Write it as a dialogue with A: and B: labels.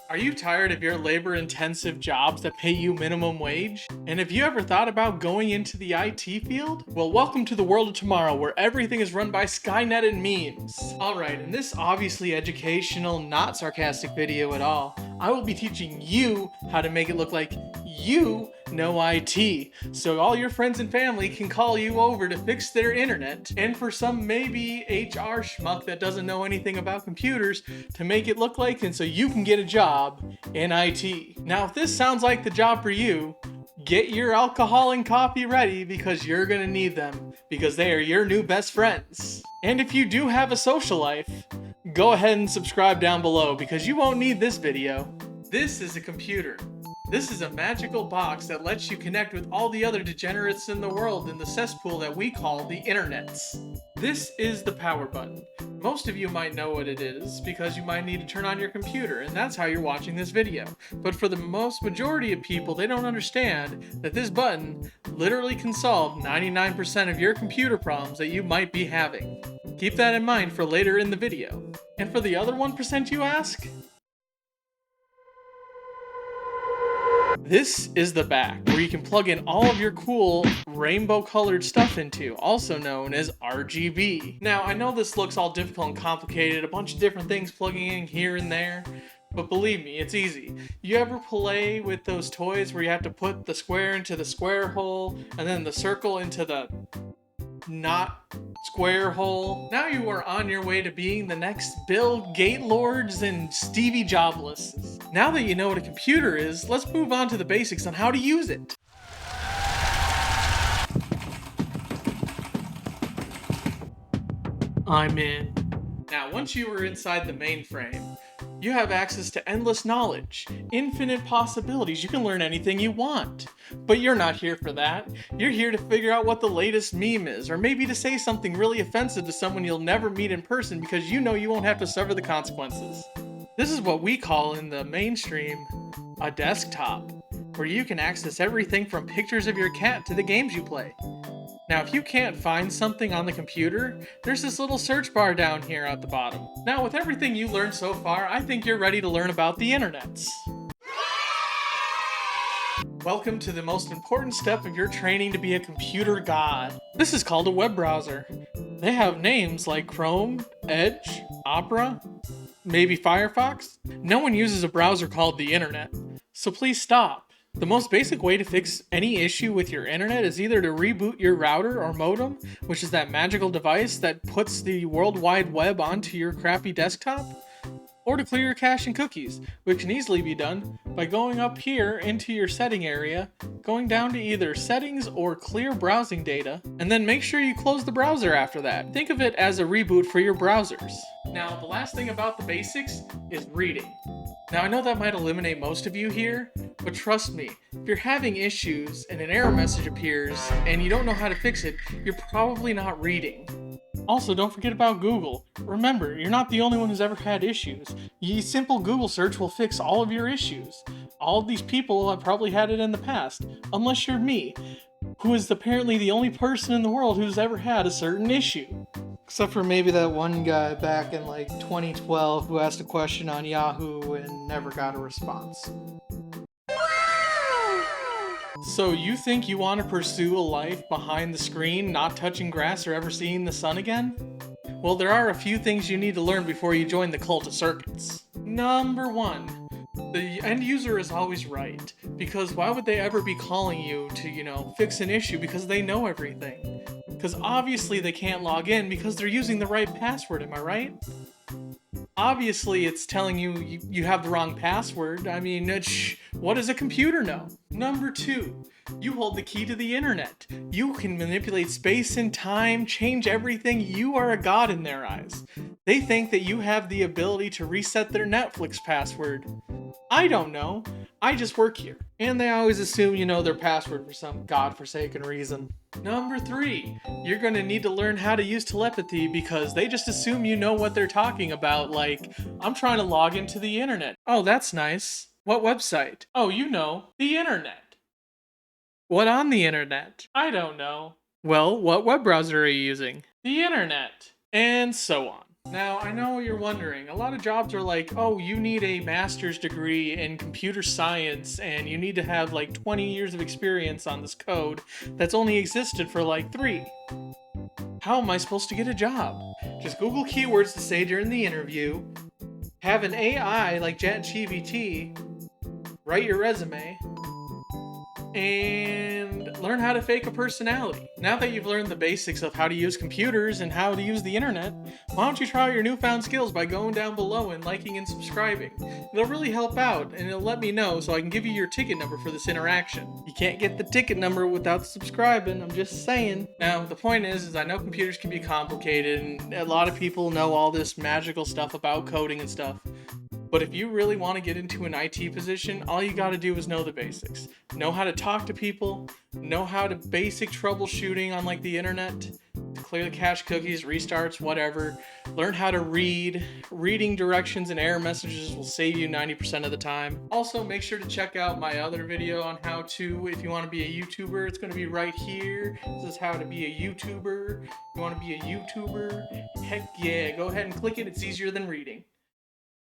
A: Are you tired of your labor-intensive jobs that pay you minimum wage? And have you ever thought about going into the IT field? Well, welcome to the world of tomorrow, where everything is run by Skynet and memes. Alright, in this obviously educational, not sarcastic video at all, I will be teaching you how to make it look like you know IT, so all your friends and family can call you over to fix their internet, and for some maybe HR schmuck that doesn't know anything about computers to make it look like, and so you can get a job in IT. Now, if this sounds like the job for you, get your alcohol and coffee ready, because you're gonna need them, because they are your new best friends. And if you do have a social life, go ahead and subscribe down below, because you won't need this video. This is a computer. This is a magical box that lets you connect with all the other degenerates in the world in the cesspool that we call the internets. This is the power button. Most of you might know what it is because you might need to turn on your computer, and that's how you're watching this video. But for the majority of people, they don't understand that this button literally can solve 99% of your computer problems that you might be having. Keep that in mind for later in the video. And for the other 1% you ask? This is the back, where you can plug in all of your cool rainbow-colored stuff into, also known as RGB. Now, I know this looks all difficult and complicated, a bunch of different things plugging in here and there, but believe me, it's easy. You ever play with those toys where you have to put the square into the square hole, and then the circle into the not square hole? Now you are on your way to being the next Bill Gatelords and Stevie Jobless. Now that you know what a computer is, let's move on to the basics on how to use it. I'm in. Now, once you are inside the mainframe, you have access to endless knowledge, infinite possibilities. You can learn anything you want. But you're not here for that. You're here to figure out what the latest meme is, or maybe to say something really offensive to someone you'll never meet in person because you know you won't have to suffer the consequences. This is what we call in the mainstream a desktop, where you can access everything from pictures of your cat to the games you play. Now, if you can't find something on the computer, there's this little search bar down here at the bottom. Now, with everything you learned so far, I think you're ready to learn about the internets. Welcome to the most important step of your training to be a computer god. This is called a web browser. They have names like Chrome, Edge, Opera, maybe Firefox. No one uses a browser called the internet, so please stop. The most basic way to fix any issue with your internet is either to reboot your router or modem, which is that magical device that puts the World Wide Web onto your crappy desktop, or to clear your cache and cookies, which can easily be done by going up here into your setting area, going down to either settings or clear browsing data, and then make sure you close the browser after that. Think of it as a reboot for your browsers. Now, the last thing about the basics is reading. Now, I know that might eliminate most of you here, but trust me, if you're having issues and an error message appears and you don't know how to fix it, you're probably not reading. Also, don't forget about Google. Remember, you're not the only one who's ever had issues. A simple Google search will fix all of your issues. All of these people have probably had it in the past, unless you're me, who is apparently the only person in the world who's ever had a certain issue. Except for maybe that one guy back in like 2012 who asked a question on Yahoo and never got a response. So you think you want to pursue a life behind the screen, not touching grass or ever seeing the sun again? Well, there are a few things you need to learn before you join the cult of circuits. Number 1, the end user is always right, because why would they ever be calling you to, fix an issue because they know everything? Because obviously they can't log in because they're using the right password, am I right? Obviously it's telling you you have the wrong password. I mean, what does a computer know? Number 2, you hold the key to the internet. You can manipulate space and time, change everything. You are a god in their eyes. They think that you have the ability to reset their Netflix password. I don't know. I just work here. And they always assume you know their password for some godforsaken reason. Number 3, you're going to need to learn how to use telepathy because they just assume you know what they're talking about. Like, I'm trying to log into the internet. Oh, that's nice. What website? Oh, you know, the internet. What on the internet? I don't know. Well, what web browser are you using? The internet. And so on. Now, I know what you're wondering. A lot of jobs are like, oh, you need a master's degree in computer science and you need to have like 20 years of experience on this code that's only existed for like 3. How am I supposed to get a job? Just Google keywords to say during the interview, have an AI like ChatGPT write your resume, and learn how to fake a personality. Now that you've learned the basics of how to use computers and how to use the internet, why don't you try out your newfound skills by going down below and liking and subscribing? It'll really help out, and it'll let me know so I can give you your ticket number for this interaction. You can't get the ticket number without subscribing, I'm just saying. Now, the point is I know computers can be complicated, and a lot of people know all this magical stuff about coding and stuff. But if you really want to get into an IT position, all you got to do is know the basics. Know how to talk to people, know how to basic troubleshooting on like the internet, to clear the cache cookies, restarts, whatever. Learn how to read. Reading directions and error messages will save you 90% of the time. Also, make sure to check out my other video on how to, if you want to be a YouTuber, it's going to be right here. This is how to be a YouTuber. If you want to be a YouTuber, heck yeah, go ahead and click it. It's easier than reading.